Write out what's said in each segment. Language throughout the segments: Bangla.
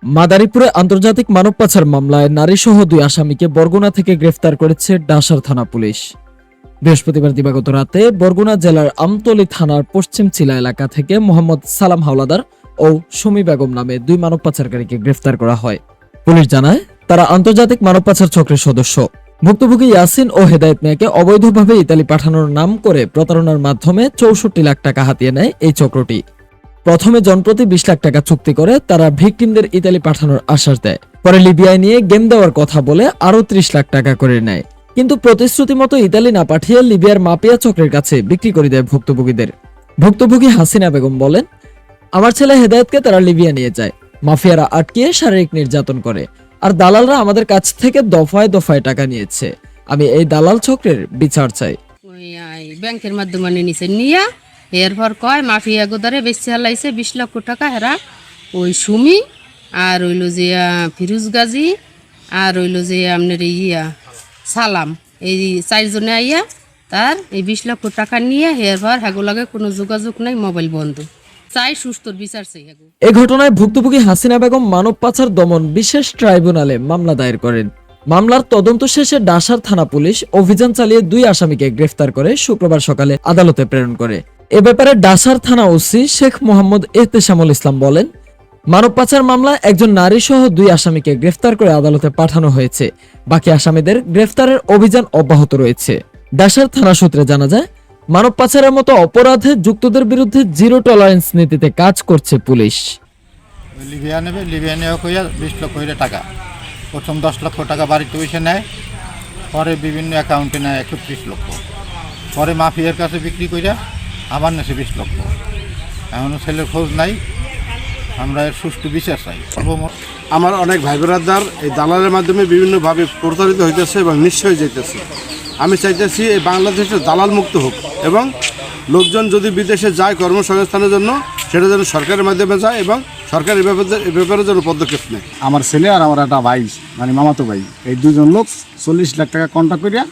মাদারীপুরে আন্তর্জাতিক মানব পাচার মামলায় নারীসহ 2 আসামিকে বরগুনা থেকে গ্রেফতার করেছে ডাসার থানা পুলিশ। বৃহস্পতিবার দিবাগত রাতে বরগুনা জেলার আমতলী থানার পশ্চিম চিলা এলাকা থেকে মোহাম্মদ সালাম হাওলাদার ও সুমি বেগম নামে 2 মানব পাচারকারীকে গ্রেফতার করা হয়। পুলিশ জানায়, তারা আন্তর্জাতিক মানব পাচার চক্রের সদস্য। ভুক্তভোগী ইয়াসিন ও হেদায়েত মিয়াকে অবৈধভাবে ইতালি পাঠানোর নাম করে প্রতারণার মাধ্যমে 64 লাখ টাকা হাতিয়ে নেয় এই চক্রটি। প্রথমে জনপ্রতি 20 লাখ টাকা চুক্তি করে তারা ভিকটিমদের ইতালি পাঠানোর আশ্বাস দেয়। পরে লিবিয়ায় নিয়ে গেম দেওয়ার কথা বলে আরো 30 লাখ টাকা করে নেয়, কিন্তু প্রতিশ্রুতি মতো ইতালি না পাঠিয়ে লিবিয়ার মাফিয়া চক্রের কাছে বিক্রি করে দেয় ভুক্তভোগীদের। ভুক্তভোগী হাসিনা বেগম বলেন, আমার ছেলে হেদায়েতকে তারা লিবিয়া নিয়ে যায়, মাফিয়ারা আটকিয়ে শারীরিক নির্যাতন করে, আর দালালরা আমাদের কাছ থেকে দফায় দফায় টাকা নিয়েছে। আমি এই দালাল চক্রের বিচার চাই। ব্যাংকের মাধ্যমে নিছে নিয়া এরপর কয় মাফিয়া গোদারে বেশি হালাইছে 20 লক্ষ টাকা। হেরা ওই সুমি আর হইল যে ফিরুজ গাজী আর হইল যে আপনার সালাম, এই 4 জনে আইয়া তার এই 20 লক্ষ টাকা নিয়ে এরপর হ্যাগো লাগে কোনো যোগাযোগ নাই, মোবাইল বন্ধ। চাই সুস্থর বিচার চাই। এই ঘটনায় ভুক্তভোগী হাসিনা বেগম মানব পাচার দমন বিশেষ ট্রাইব্যুনালে মামলা দায়ের করেন। মামলার তদন্ত শেষে ডাসার থানা পুলিশ অভিযান চালিয়ে 2 আসামিকে গ্রেফতার করে শুক্রবার সকালে আদালতে প্রেরণ করে। এ ব্যাপারে ডাসার থানা ওসি শেখ মোহাম্মদ এহতেশামুল ইসলাম বলেন, মানব পাচার মামলায় একজন নারী সহ 2 আসামিকে গ্রেফতার করে আদালতে পাঠানো হয়েছে। বাকি আসামিদের গ্রেফতারের অভিযান অব্যাহত রয়েছে। ডাসার থানা সূত্রে জানা যায়, মানব পাচারের মতো অপরাধে যুক্তদের বিরুদ্ধে জিরো টলারেন্স নীতিতে কাজ করছে পুলিশ। লিবিয়া নেবে, লিবিয়া নেওয়া কইয়া 20 লক্ষ টাকা, প্রথম 10 লক্ষ টাকা বাড়িতে বসে নেয়, পরে বিভিন্ন অ্যাকাউন্টে নেয় 31 লক্ষ, পরে মাফিয়ার কাছে বিক্রি কইরা আবার নেছে 20 লক্ষ। এখনও ছেলের খোঁজ নাই, আমরা এর সুষ্ঠু বিচার চাই। আমার অনেক ভাই ব্রাদার এই দালালের মাধ্যমে বিভিন্নভাবে প্রতারিত হইতেছে এবং নিশ্চয় যেতেছে। আমি চাইতেছি এই বাংলাদেশের দালাল মুক্ত হোক এবং লোকজন যদি বিদেশে যায় কর্মসংস্থানের জন্য, সেটা যেন সরকারের মাধ্যমে যায় এবং সরকার এই ব্যাপারে যেন পদক্ষেপ নেয়। আমার ছেলে আর আমার একটা ভাই, মানে মামাতো ভাই, এই 2জন লোক 40 লাখ টাকা কন্ট্রাক্ট করিয়া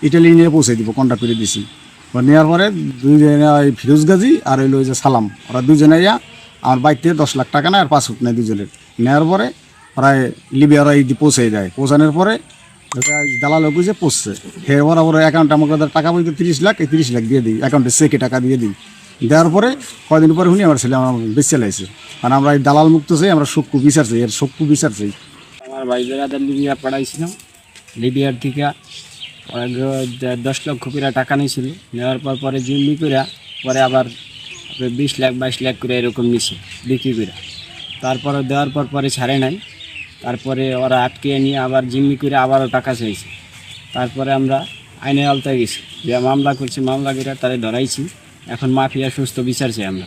ইটালি নিয়ে পৌঁছে দিব, কন্ট্রাক্ট করে দিছি। নেওয়ার পরে 2জনে ফিরোজ গাজী আর হইল যে সালাম, ওরা 2জনে ইয়া আমার বাইক থেকে 10 লাখ টাকা নেয় আর পাসপোর্ট নেয় 2জনের। নেওয়ার পরে প্রায় লিবিয়া ওরা পৌঁছে দেয়। পৌঁছানোর পরে দালাল বুঝে পৌঁছছে, এর বরাবর অ্যাকাউন্টে আমাকে টাকা বলতে 30 লাখ, এই 30 লাখ দিয়ে দিই, অ্যাকাউন্টে চেকে টাকা দিয়ে দিই। দেওয়ার পরে কয়দিন পরে শুনি আমার ছেলে আমার বেশি চালাইছে। মানে আমরা এই দালাল মুক্ত চাই, আমরা সূক্ষ্ম বিচার চাই, এর সূক্ষ্ম বিচার চাই। আমার ভাই বেড়াদের লিবিয়া পাঠাইছিলাম, লিবিয়ার থেকে 10 লক্ষ করে টাকা নিয়েছিল। নেওয়ার পরে জিম্মি করে পরে আবার 20 লাখ 22 লাখ করে এরকম নিছে বিক্রি করে। তারপরে দেওয়ার পরে ছাড়ে নাই, তারপরে ওরা আটকে নিয়ে আবার জিম্মি করে আবারও টাকা চাইছে। তারপরে আমরা আইনের আওতায় গেছি, যে মামলা করছি, মামলা করে তারা ধরাইছি। এখন মাফিয়া সুস্থ বিচার চাই আমরা।